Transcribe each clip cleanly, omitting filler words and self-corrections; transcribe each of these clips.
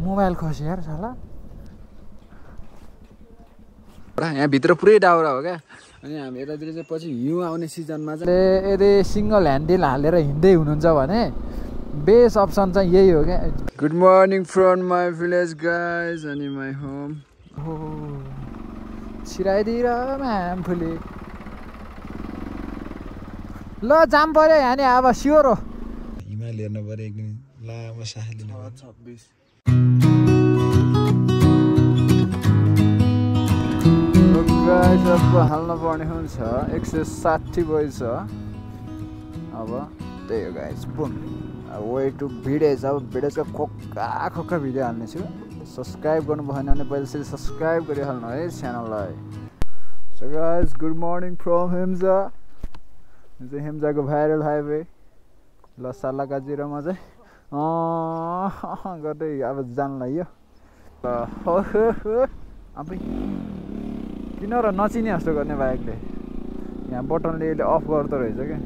Mobile खस्यो यार साला। यहाँ भित्र पुरै दाउरा हो क्या। अनि हामी यतातिर चाहिँ पछि हिउँ आउने सिजनमा चाहिँ यदि सिङ्गल ह्यान्डल हालेर हिँड्दै हुनुहुन्छ भने बेस्ट अप्सन चाहिँ यही हो क्या। Good morning from my village guys अनि माई होम। हो छिराइदिएर म्याम फुले ल जाम पर्यो यहाँ नि अब स्योर हो। हिमाल हेर्नु पऱ्यो एक दिन लामो सास लिनु 26 सबको हाल्न पर्ने हुन्छ 160 भएछ। अब त्यही हो गाइस बुम वे टु भिडियोज। अब भिडियोजको खोक्का भिडियो हाल्नेछु। सब्सक्राइब गर्नु भएन भने पहिले सब्सक्राइब गरिहाल्नु है च्यानललाई। So guys good morning from Hemja. यो चाहिँ हेम्जाको भाइरल हाइवे लसा लगाजिरोमा चाहिँ गर्दै अब जान लाग्यो। अब किन र नचिने जस्तो गर्ने बाइकले यहाँ बटनले यसले अफ गर्दो रहेछ क्या।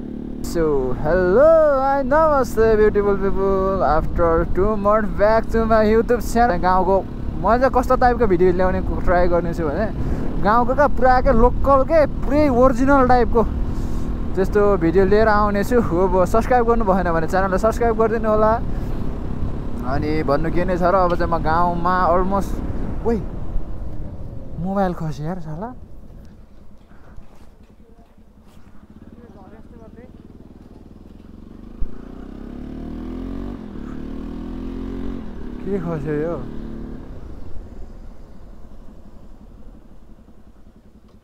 सो हेलो हाई नमस्ते beautiful people after 2 months back to my YouTube channel. गाउँको म चाहिँ कस्तो टाइपको भिडियो ल्याउने ट्राई गर्नेछु भने गाउँको क्या पुरा क्या लोकल के पुरै ओरिजिनल टाइपको त्यस्तो भिडियो लिएर आउनेछु। हो सब्सक्राइब गर्नु भएन भने च्यानललाई सब्सक्राइब गरिदिनु होला। अनि भन्नु के नै छ र अब चाहिँ म गाउँमा अलमोस्ट ओइ मोबाइल खस्यो यार साला। के खस्यो यो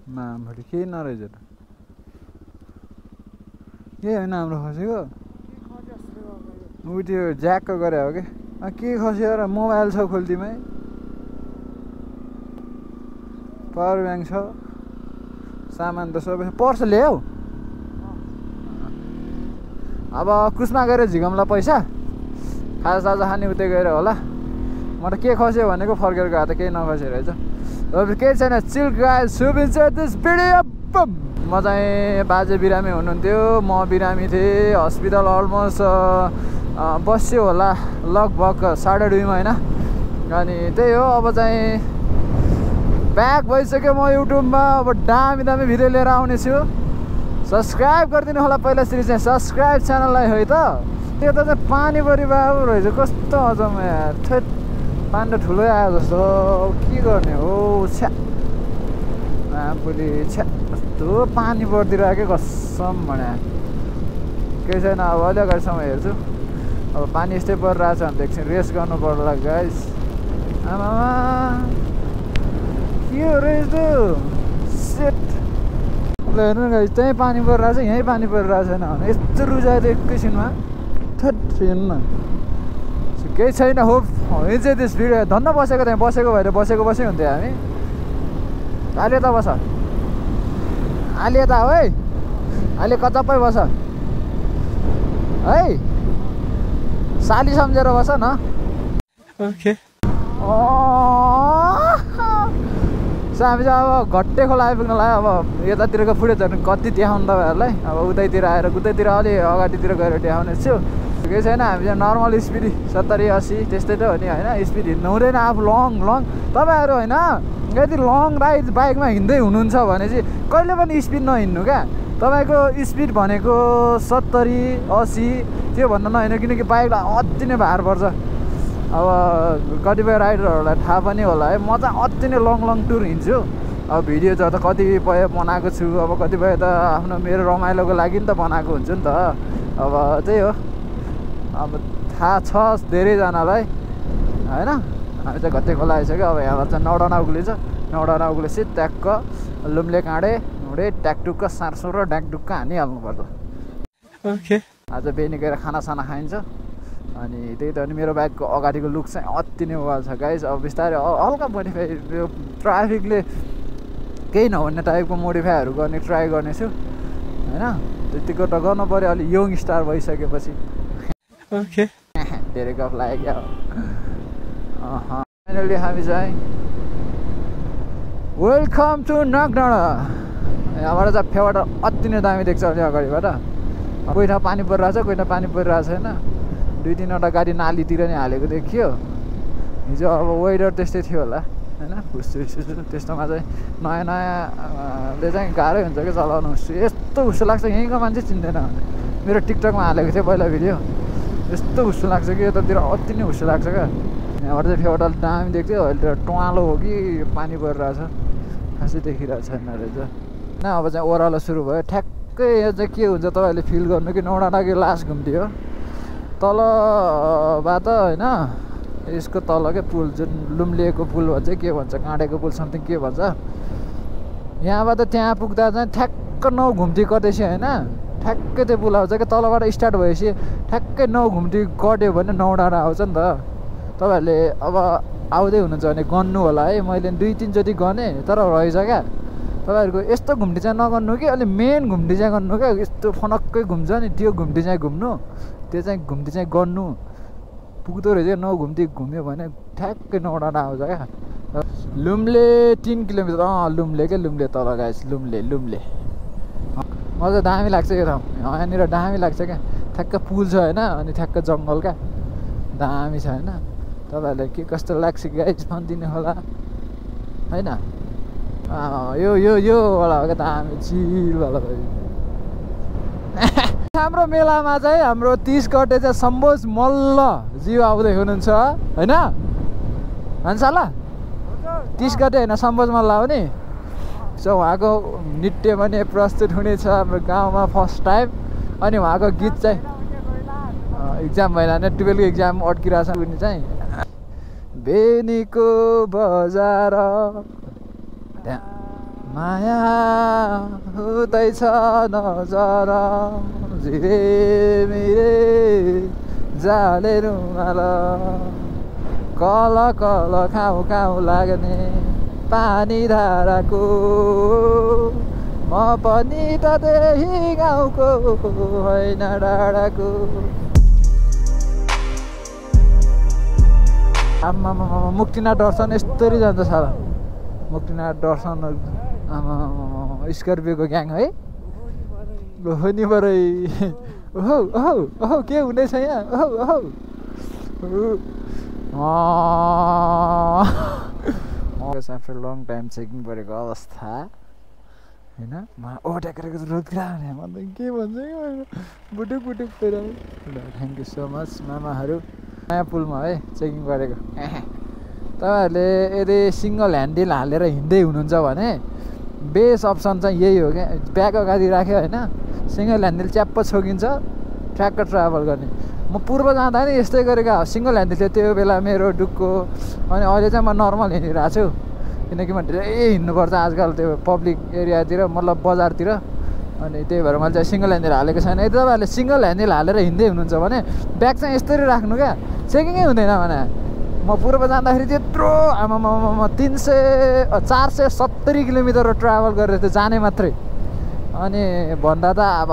मामले केही नरहेछ त। के होइन हाम्रो खसेको ऊ त्यो ज्याकको गरे हो कि के खस्यो र मोबाइल छ खोल्तीमै पावर ब्याङ्क छ सामान त सबै पर्स ल्याऊ। अब कुसमा गएर झिकमला पैसा खाजासाजा खाने उतै गएर होला। म त के खस्यो भनेको फर्केर गएको त केही नखस्यो रहेछ। अब केही छैन चिल गाइस सुबिन्छ दिस भिडियो। म चाहिँ बाजे बिरामी हुनुहुन्थ्यो म बिरामी थिएँ हस्पिटल अलमोस्ट बस्यो होला लगभग 2.5 महिना। अनि त्यही हो अब चाहिँ ब्याक भइसक्यो म युट्युबमा। अब दामी भिडियो लिएर आउने छु। सब्सक्राइब गरिदिनु होला पहिला सुरु चाहिँ सब्सक्राइब च्यानललाई है त। त्यो त चाहिँ पानी परि बाबु रहेछ कस्तो अचम्म यार। थेट पानी त ठुलै आयो जस्तो के गर्ने हो छ्या आफूले छ्या कस्तो पानी परिदिरहेको क्या कसम भने केही छैन। अब अलि अगाडिसम्म हेर्छु अब पानी यस्तै परिरहेछ भने एकछिन रेस्ट गर्नु पर्ला गाइस। आमामा के हो र यस्तो सेट ल हेर्नु न गाइस त्यहीँ पानी परिरहेछ यहीँ पानी परिरहेको छैन भने यस्तो रुजायो त एकैछिनमा थट हेर्नु न। केही छैन होप हिजो त्यस भिडियो धन्न बसेको त्यहाँ बसेको भएर बसेको हुन्थ्यो हामी। अहिले यता बस अहिले यता हो है अहिले कचप्पै बस है साली सम्झेर बस न। ओके हामी चाहिँ अब घट्टे खोला आइपुग्न लाग्यो। अब यतातिरको फुटेजहरू कति देखाउनु तपाईँहरूलाई। अब उतैतिर आएर उतैतिर अलि अगाडितिर गएर देखाउने छु। केही छैन हामी चाहिँ नर्मल स्पिड 70-80 त्यस्तै त हो नि होइन। स्पिड हिँड्नु हुँदैन आफू लङ तपाईँहरू होइन यदि लङ राइड बाइकमा हिँड्दै हुनुहुन्छ भने चाहिँ कहिले पनि स्पिड नहिँड्नु क्या। तपाईँको स्पिड भनेको 70-80 त्यो भन्नु नहिँड्नु किनकि बाइकलाई अति नै भार पर्छ। अब कतिपय राइडरहरूलाई थाहा पनि होला है म चाहिँ अति नै लङ टुर हिँड्छु। अब भिडियो त कतिपय बनाएको छु अब कतिपय त आफ्नो मेरो रमाइलोको लागि नि त बनाएको हुन्छु नि त। अब त्यही हो अब थाहा छ धेरैजनालाई होइन। हामी चाहिँ घट्टे खोला आइसक्यो। अब यहाँबाट चाहिँ नौडाना उक्लिन्छ। नौडाना उक्लेपछि ट्याक्क लुम्ले काँडे हुँडे ट्याकटुक्क सार्सो र ड्याकटुक्क हानिहाल्नुपर्छ। ओके आज बेनी गएर खानासाना खाइन्छ। अनि त्यही त अनि मेरो बाइकको अगाडिको लुक चाहिँ अति नै वाल छ गाइज। अब बिस्तारै हल्का मोडिफाई यो ट्राफिकले केही नभन्ने टाइपको मोडिफाईहरू गर्ने ट्राई गर्नेछु होइन। त्यतिको त गर्नु पऱ्यो अलि यङ स्टार भइसकेपछि। ओके धेरै गफ लाग्यो क्या। फाइनली हामी चाहिँ वेलकम टु नागडाँडा। यहाँबाट चाहिँ फेबाट अति नै दामी देख्छ अलि अगाडिबाट। कोही ठाउँ पानी परिरहेछ कोही ठाउँ पानी परिरहेको छैन। 2-3वटा गाडी नालीतिर नै हालेको देखियो। हिजो अब वेदर त्यस्तै थियो होला होइन हुस्सु त्यस्तोमा चाहिँ नयाँ नयाँले चाहिँ गाह्रै हुन्छ कि चलाउनु यस्तो हुस्सु लाग्छ यहीँको मान्छे चिन्दैन मेरो टिकटकमा हालेको थियो पहिला भिडियो यस्तो हुस्सु लाग्छ कि यतातिर अति नै हुस्सु लाग्छ क्या यहाँबाट चाहिँ फेवटाल दामी देख्थ्यो अहिले त टुवालो हो कि पानी परिरहेछ खासै देखिरहेको छैन रहेछ होइन अब चाहिँ ओह्रालो सुरु भयो ठ्याक्कै यो चाहिँ के हुन्छ तपाईँहरूले फिल गर्नु कि नौडाँडाकै लास घुम्थ्यो तलबाट होइन यसको तल के पुल जुन लुम्लिएको पुल भन्छ के भन्छ काँडेको पुल समथिङ के भन्छ यहाँबाट त्यहाँ पुग्दा चाहिँ ठ्याक्क 9 घुम्ती कटेपछि होइन ठ्याक्कै त्यो पुल आउँछ कि तलबाट स्टार्ट भएपछि ठ्याक्कै 9 घुम्ती कट्यो भने नौडाँडा आउँछ नि त तपाईँहरूले अब आउँदै हुनुहुन्छ भने गन्नु होला है मैले 2-3 चोटि गनेँ तर रहेछ क्या तपाईँहरूको यस्तो घुम्टी चाहिँ नगर्नु कि अलि मेन घुम्टी चाहिँ गर्नु क्या यस्तो फनक्कै घुम्छ नि त्यो घुम्टी चाहिँ घुम्नु त्यो चाहिँ घुम्टी चाहिँ गर्नु पुग्दो रहेछ 9 घुम्ती घुम्यो भने ठ्याक्कै नौडाँडा आउँछ क्या लुम्ले 3 किलोमिटर लुम्ले के लुम्ले तल गाइस लुम्ले मजा दामी लाग्छ यो ठाउँ यहाँनिर दामी लाग्छ क्या ठ्याक्क पुल छ होइन अनि ठ्याक्क जङ्गल क्या दामी छ होइन तपाईँहरूलाई के कस्तो लाग्छ गाइस भनिदिनु होला होइन यो वाला हो क्या दामी चिलवाला भयो हाम्रो मेलामा चाहिँ हाम्रो 30 गते चाहिँ सम्बोज मल्ल जिउ आउँदै हुनुहुन्छ होइन भन्साला 30 गते होइन सम्बोज मल्ल आउने सो उहाँको नृत्य पनि प्रस्तुत हुनेछ हाम्रो गाउँमा फर्स्ट टाइम अनि उहाँको गीत चाहिँ इक्जाम भएन भने 12 को इक्जाम अड्किरहेछ उनी चाहिँ बेनीको बजार माया हुँदैछ नजर झिरे मिरे जाले रुमाल कल कल खाउ खाउ लाग्ने पानी धाराको म पनि त त्यही गाउँको होइन डाँडाको आमा मुक्तिनाथ दर्शन यस्तरी जान्छ साला मुक्तिनाथ दर्शन आमा स्कर्पियोको ग्याङ है हो नि बरै ओहो ओहो ओहो के हुँदैछ यहाँ ओहो ओहो आफ्टर लङ टाइम चेकिङ गरेको अवस्था होइन ओभरटेक गरेको रोकिरह के भन्छ बुटुक बुटुक थ्याङ्क यू सो मच मामाहरू नयाँ पुलमा है चेकिङ गरेको तपाईँहरूले यदि सिङ्गल ह्यान्डल हालेर हिँड्दै हुनुहुन्छ भने बेस्ट अप्सन चाहिँ यही हो क्या ब्याग अगाडि राख्यो होइन सिङ्गल ह्यान्डल च्याप्प छोकिन्छ ट्र्याक्टर ट्राभल गर्ने म पूर्व जाँदा नि यस्तै गरेको सिङ्गल ह्यान्डल थियो त्यो बेला मेरो डुक्को अनि अहिले चाहिँ म नर्मल हिँडिरहेको छु किनकि म धेरै हिँड्नुपर्छ आजकल त्यो पब्लिक एरियातिर मतलब बजारतिर अनि त्यही भएर मैले चाहिँ सिङ्गल ह्यान्डल हालेको छैन यदि तपाईँहरूले सिङ्गल ह्यान्डल हालेर हिँड्दै हुनुहुन्छ भने ब्याग चाहिँ यस्तरी राख्नु क्या चेकिङै हुँदैन भने म पूर्व जाँदाखेरि त्यत्रो आमामा 470 किलोमिटर ट्राभल गरेर थियो जाने मात्रै अनि भन्दा त अब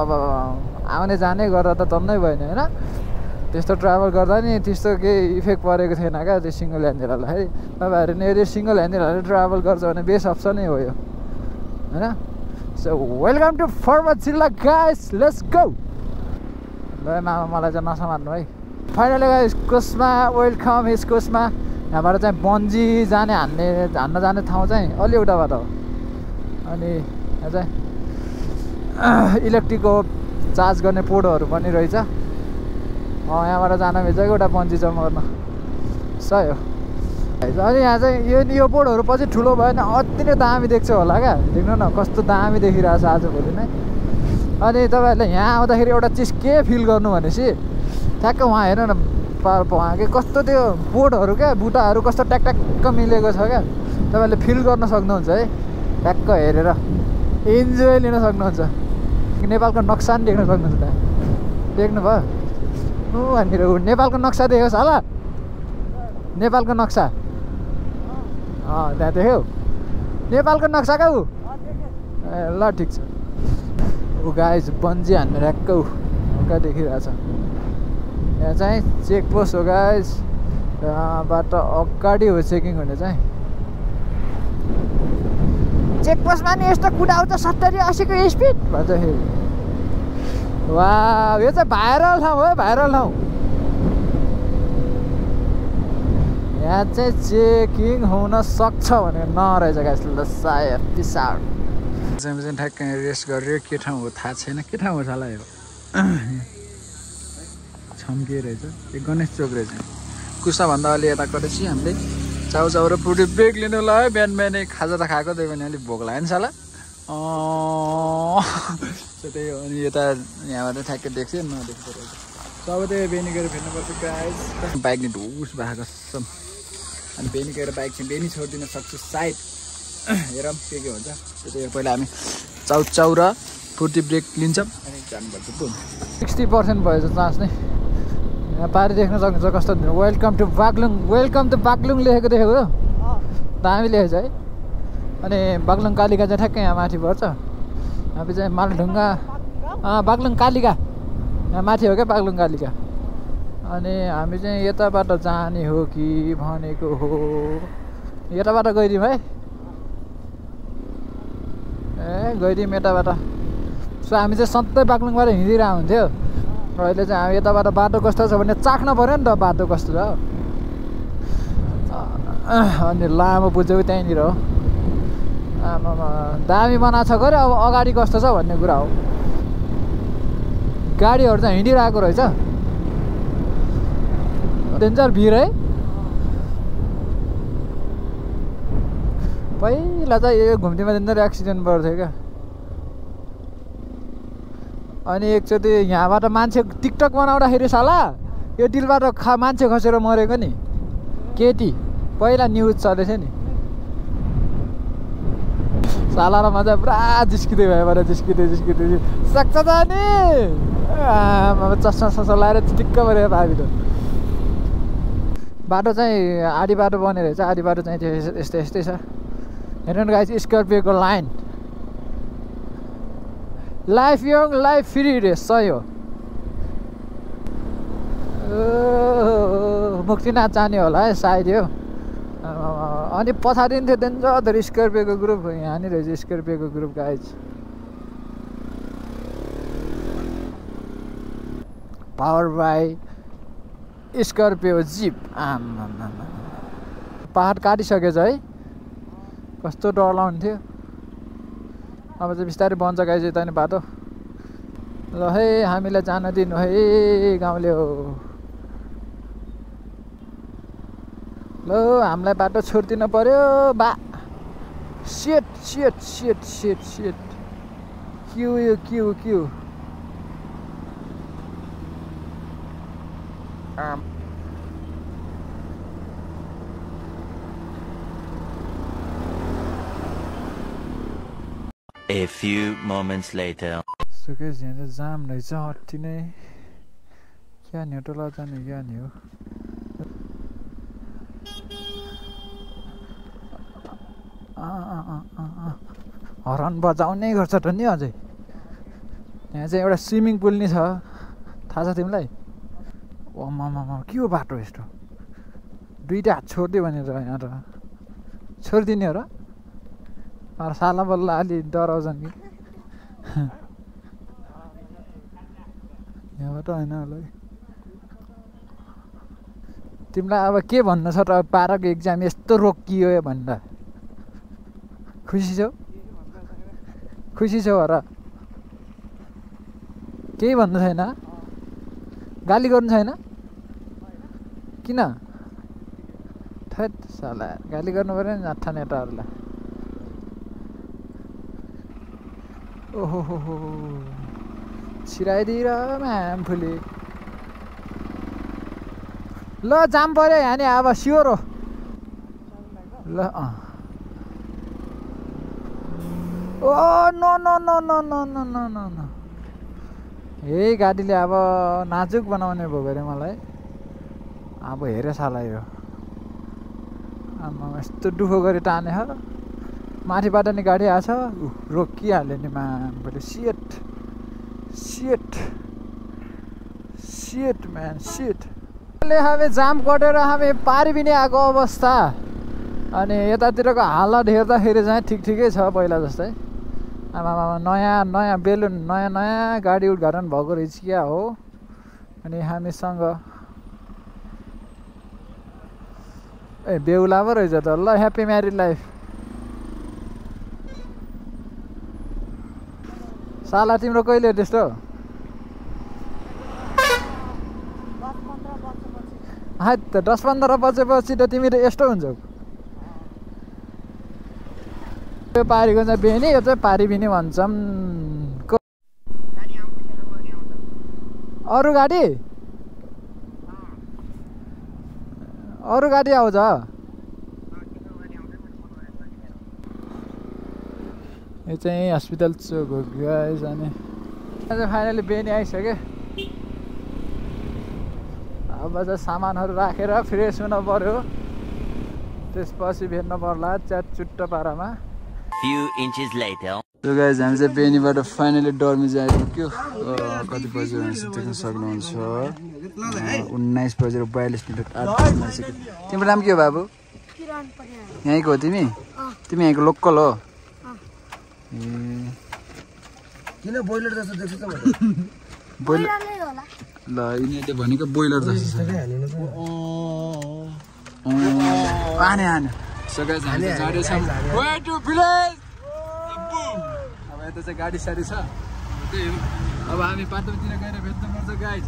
आउने जाने गर्दा त तन्नै भएन होइन त्यस्तो ट्राभल गर्दा नि त्यस्तो केही इफेक्ट परेको थिएन क्या त्यो सिङ्गल ह्यान्डल हाल्दाखेरि तपाईँहरू नि यदि सिङ्गल ह्यान्डल हालेर ट्राभल गर्छ भने बेस्ट अप्सनै हो यो होइन सो वेलकम टु फर्मर जिल्ला गाइस लेट्स गो ल मामा मलाई चाहिँ नसमात्नु है finally guys Kosma welcome is कोसमा यहाँबाट चाहिँ बन्जी हान्न जाने ठाउँ चाहिँ अलि एउटाबाट हो अनि यहाँ चाहिँ इलेक्ट्रिकको चार्ज गर्ने पोडहरू पनि रहेछ यहाँबाट जान मिल्छ एउटा बन्जी जम्प गर्न सही हो अनि यहाँ चाहिँ यो पोडहरू पछि ठुलो भयो भने अति नै दामी देख्छ होला क्या देख्नु न कस्तो दामी देखिरहेको छ आजभोलि नै अनि तपाईँहरूले यहाँ आउँदाखेरि एउटा चिज के फिल गर्नु भनेपछि ठ्याक्क उहाँ हेर्नु न उहाँकै कस्तो त्यो बोर्डहरू क्या बुटाहरू कस्तो ट्याक्ट्याक्क मिलेको छ क्या तपाईँहरूले फिल गर्न सक्नुहुन्छ है ट्याक्क हेरेर इन्जोय लिन सक्नुहुन्छ नेपालको नक्सा पनि देख्न सक्नुहुन्छ त्यहाँ देख्नुभयो हामीहरू नेपालको नक्सा देख्योस् होला नेपालको नक्सा त्यहाँ देख्यौ नेपालको नक्सा क्या ऊ ए ल ठिक छ ऊ गाइस बन्जी हान्ने ऱ्याक्क ऊ हल्का देखिरहेछ यहाँ चाहिँ चेकपोस्ट हो गाइस यहाँबाट अगाडि हो चेकिङ हुने चाहिँ चेकपोस्टमा नि यस्तो कुदा आउँछ 70-80 को स्पिड भन्दाखेरि वा यो चाहिँ भाइरल ठाउँ हो भाइरल ठाउँ यहाँ चाहिँ चेकिङ हुन सक्छ भनेर नरहेछ गाइस ल सायद पिस आउट चाहिँ ठ्याक्कै रेस्ट गरेर के ठाउँ हो थाहा छैन के ठाउँ हो होला यो छम्किए रहेछ यो गणेश चोक रहेछ कुसाभन्दा अलि यता गरेपछि हामीले चाउचाउ र फ्रुटी ब्रेक लिनु लगायो बिहान बिहानै खाजा त खाएको त्यही पनि अलिक भोक लाग्यो नि साला त्यही हो अनि यता यहाँबाट ठ्याक्कै देख्छ नदेख्दो रहेछ अब त्यही बेनी गएर फेर्नुपर्छ गाइस बाइक नि ढुस भएको छ अनि बेनी गएर बाइक चाहिँ बेनी छोडिदिन सक्छु सायद हेरौँ के हुन्छ त्यही पहिला हामी चाउचाउ र फ्रुटी ब्रेक लिन्छौँ अनि जानुपर्छ बुम 60% भएछ चान्स नै यहाँ पारि देख्न सक्नुहुन्छ कस्तो वेलकम टु बागलुङ लेखेको देखेको दामी लेखेको छ है अनि बागलुङ कालिका चाहिँ ठ्याक्कै यहाँ माथि पर्छ हामी चाहिँ मालढुङ्गा बागलुङ कालिका यहाँ माथि हो क्या बागलुङ कालिका अनि हामी चाहिँ यताबाट जाने हो कि भनेको हो यताबाट गइदिउँ है गइदिउँ यताबाट सो हामी चाहिँ सधैँ बागलुङबाट हिँडिरहेको हुन्थ्यो अहिले चाहिँ हामी यताबाट बाटो कस्तो छ भने चाख्न पऱ्यो नि त बाटो कस्तो छ अनि लामो बुझ्यौ त्यहीँनिर हो आमामा दामी बनाएको छ गऱ्यो अब अगाडि कस्तो छ भन्ने कुरा हो गाडीहरू चाहिँ हिँडिरहेको रहेछ डेन्जर भिड है पहिला चाहिँ यो घुम्तीमा डेन्जर एक्सिडेन्ट पर्थ्यो क्या अनि एकचोटि यहाँबाट मान्छे टिकटक बनाउँदाखेरि साला यो डिलबाट मान्छे खसेर मरेको नि केटी पहिला न्युज चलेको थियो नि साला र मजा पुरा जिस्किँदै भएबाट जिस्किँदै सक्छ जाने चस्मा सस्मा लगाएर चिटिक्क परेर पाबी त बाटो चाहिँ आधी बाटो बनेर रहेछ आधी बाटो चाहिँ त्यो यस्तै छ हेर्नु गाइस स्कर्पियोको line life young life free race सही हो मुक्तिनाथ जाने होला है सायद यो अनि पछाडि थियो डेन्जर स्कर्पियोको ग्रुप यहाँनिर रहेछ स्कर्पियोको group guys power by Scorpio jeep आमा पहाड काटिसकेछ है कस्तो डर लाग्थ्यो अब चाहिँ बिस्तारै बन्छ गाइज यता नि बाटो ल है हामीलाई जान दिनु है गाउँले हो ल हामीलाई बाटो छोडिदिनु पर्यो बा set Q A few moments later. So guys, यहाँ चाहिँ जाम रहेछ अति नै क्या नि हो टोला जाने क्या नि हो हर्न बजाउनै गर्छ त नि अझै यहाँ चाहिँ एउटा स्विमिङ पुल नि छ थाहा छ तिमीलाई ओमामा के हो बाटो यस्तो दुईटा हात छोडिदियो भनेर यहाँ त छोडिदिने हो र साला बल्ल अलि डराउँछन् कि यहाँबाट होइन होला है तिमीलाई अब के भन्नु छ त पाराको एक्जाम यस्तो रोकियो भन्दा खुसी छौ र केही भन्नु छैन गाली गर्नु छैन किन थैट साला गाली गर्नु पऱ्यो नि नाठा नेताहरूलाई ओहो छिराइदिएर म्याम फुले ल जाम पऱ्यो यहाँ नि अब स्योर हो ल ओ नो यही गाडीले अब नाजुक बनाउने भयो अरे मलाई अब हेरे साला यो आमा यस्तो दुःख गरी ताने हो माथिबाट नि गाडी आछ रोकिहाल्यो नि मामबाट सिट म्यान हमें जाम कटेर हामी पारी पनि आएको अवस्था अनि यतातिरको हालत हेर्दाखेरि चाहिँ ठिकै छ पहिला जस्तै आमामा नयाँ बेलुन नयाँ गाडी उद्घाटन भएको रहेछ क्या हो अनि हामीसँग ए बेहुला पो रहेछ त ल ह्याप्पी म्यारिड लाइफ साला तिम्रो कहिले त्यस्तो है त 10-15 बजेपछि त तिमी त यस्तो हुन्छौ यो पारीको चाहिँ बेनी यो चाहिँ पारी बिनी भन्छौँ अरू गाडी आउँछ यो चाहिँ हस्पिटल चोक हो गाइस अनि फाइनली बेनी आइसक्यो अब चाहिँ सामानहरू राखेर फ्रेस हुन पर्यो त्यसपछि भेट्न पर्ला chat चुट्ट पारामा Few inches later. So guys, हामी चाहिँ बेनीबाट फाइनली डर्मी आइपुग्यो कति बज्यो भने देख्न सक्नुहुन्छ 19:42 तिम्रो नाम के हो बाबु यहीँको हो तिमी यहीँको लोकल हो किन बोइलर जस्तो देख्छ त बोइलर ल यिनीहरूले भनेको बोइलर जस्तो छ So guys, हामी चाहिँ जाँदैछौँ way to village अब यता चाहिँ गाडी साडी छ त्यही हो अब हामी पाटोतिर गएर भेट्न पर्छ गाइस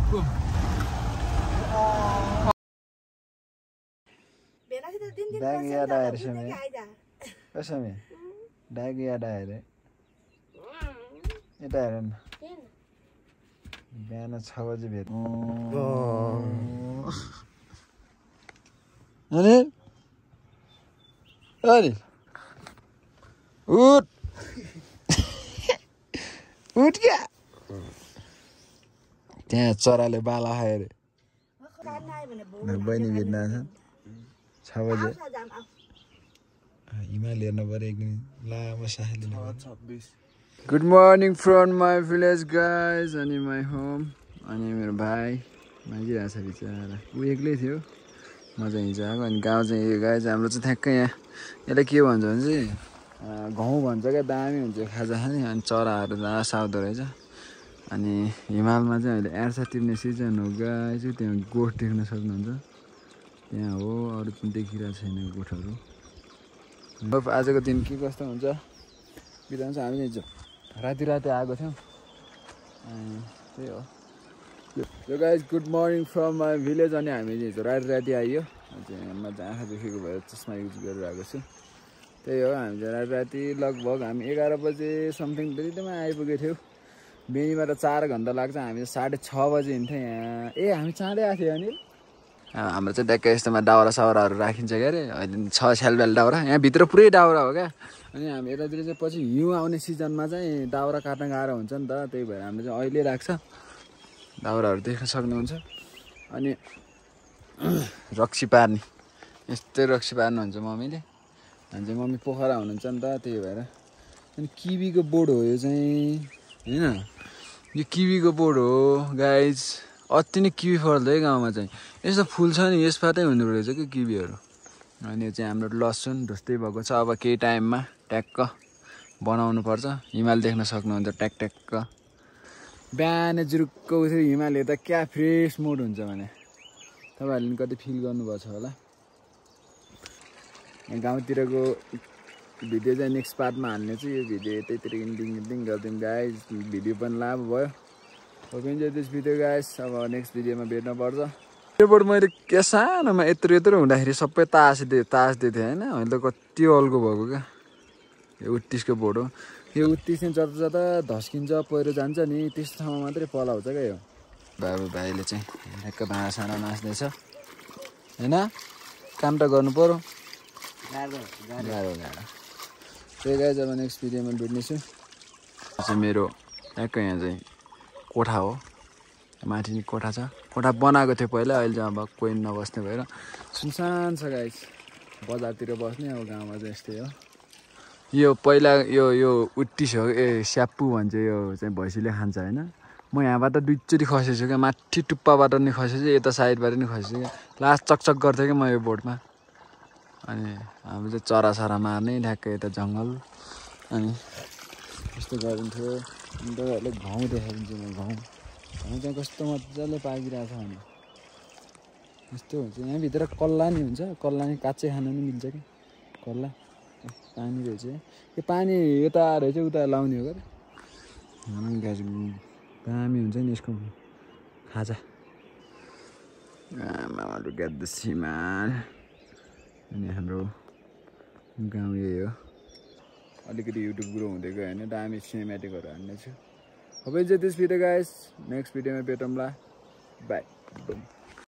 डाग याद आएर समय कसमै डाग याद आएर यता हेर न बिहान 6 बजे भेट अरे उठ क्या त्यहाँ चराले बाला खायो अरे बहिनी भेट्न आएछ 6 बजे हिमाल हेर्नु पऱ्यो एक दिन लामो सास लिनु पर्छ good morning from my village guys अनि माई होम अनि मेरो भाइ मागिरहेछ बिचरा ऊ एक्लै थियो म चाहिँ हिजो आएको अनि गाउँ चाहिँ गाइज हाम्रो चाहिँ ठ्याक्कै यहाँ यसलाई के भन्छ भने चाहिँ घाउ भन्छ क्या दामी हुन्छ खाजा खाने अनि चराहरू लास आउँदो रहेछ अनि हिमालमा चाहिँ अहिले एर्सा तिर्ने सिजन हो गाइज त्यहाँ गोठ देख्न सक्नुहुन्छ त्यहाँ हो अरू पनि देखिरहेको छैन गोठहरू आजको दिन के कस्तो हुन्छ बिताउँछ हामी हिजो राति आएको थियौँ त्यही हो यो guys good morning from my village अनि हामी हिजो राति आइयो म चाहिँ आँखा दुखेको भएर चस्मा युज गरेर आएको छु त्यही हो हामी चाहिँ राति लगभग हामी 11 बजे समथिङ त्यतिमा आइपुगेको थियौँ बेनीबाट 4 घन्टा लाग्छ हामी 6:30 बजे हिँड्थ्यौँ यहाँ हामी चाँडै आएको थियो अनि हाम्रो चाहिँ ट्याक्कै यस्तोमा दाउरा साउराहरू राखिन्छ क्या अरे अहिले 6 स्यालबेल दाउरा यहाँभित्र पुरै दाउरा हो क्या अनि हामी यतातिर चाहिँ पछि हिउँ आउने सिजनमा चाहिँ दाउरा काट्न गाह्रो हुन्छ नि त त्यही भएर हामीले चाहिँ अहिले राख्छ दाउराहरू देख्न सक्नुहुन्छ अनि रक्सी पार्ने यस्तै रक्सी पार्नुहुन्छ मम्मीले अनि चाहिँ मम्मी पोखरा हुनुहुन्छ नि त त्यही भएर अनि किवीको बोर्ड हो यो चाहिँ होइन यो किवीको बोर्ड हो गाइज अति नै किवी फल्छ है गाउँमा चाहिँ यस्तो फुल छ नि यसबाटै हुँदो रहेछ कि किवीहरू अनि यो चाहिँ हाम्रो लसुन ढुस्दै भएको छ अब केही टाइममा ट्याक्क बनाउनु पर्छ हिमाल देख्न सक्नुहुन्छ ट्याक्क बिहान जुरुक्क उठेर हिमाल हेर्दा क्या फ्रेस मुड हुन्छ भने तपाईँहरूले पनि कति फिल गर्नुभएको छ होला यहाँ गाउँतिरको भिडियो चाहिँ नेक्स्ट पार्टमा हाल्ने छु यो भिडियो यतैतिर इन्डिङ गरिदिउँ गाइज भिडियो पनि लाभ भयो hope enjoy this video guys अब नेक्स्ट भिडियोमा भेट्न पर्छ यो बोर्ड मैले के सानोमा यत्रो हुँदाखेरि सबै तासिदिएँ होइन अहिले त कति अल्गो भएको क्या यो 38को बोर्ड हो यो 38 चाहिँ जता धस्किन्छ पहिरो जान्छ नि त्यस्तो ठाउँमा मात्रै पलाउँछ क्या यो बाबु भाइले चाहिँ ठ्याक्क भाँडासाँडा नाच्दैछ होइन काम त गर्नु पर्यो गाह्रो त्यही गाइज अब नेक्स्ट भिडियोमा भेट्नेछु चाहिँ मेरो ठ्याक्क यहाँ चाहिँ कोठा हो माथि नि कोठा छ कोठा बनाएको थियो पहिला अहिले चाहिँ अब कोही नबस्ने भएर सुनसान छ गाइज बजारतिर बस्ने अब गाउँमा चाहिँ यस्तै हो यो पहिला यो उत्तिस हो स्याप्पु भन्छ यो चाहिँ भैँसीले खान्छ होइन म यहाँबाट 2 चोटि खसेछु क्या माथि टुप्पाबाट नि खसेछु यता साइडबाट नि खसेछु क्या लास्ट चकचक गर्थेँ क्या म यो बोटमा अनि हामी चाहिँ चरासरा मार्ने ठ्याक्कै यता जङ्गल अनि यस्तो गरिन्थ्यो अनि तपाईँहरूले घाउ देखाइदिन्छु म घाउ चाहिँ कस्तो मजाले पाकिरहेको छ भने यस्तो हुन्छ यहाँभित्र कल्ला नि हुन्छ कल्ला नि काँचै खान नि मिल्छ कि कल्ला पानी रहेछ यो पानी यता रहेछ उता लाउने हो क्या दामी हुन्छ नि यसको खाजा लुक एट द सिमान अनि हाम्रो गाउँ यही हो अलिकति युट्युब ग्रो हुँदै गयो होइन दामी सिनेमेटिकहरू हान्ने छु अब चाहिँ दिस भिडियो गाइस नेक्स्ट भिडियोमा भेटौँला बाई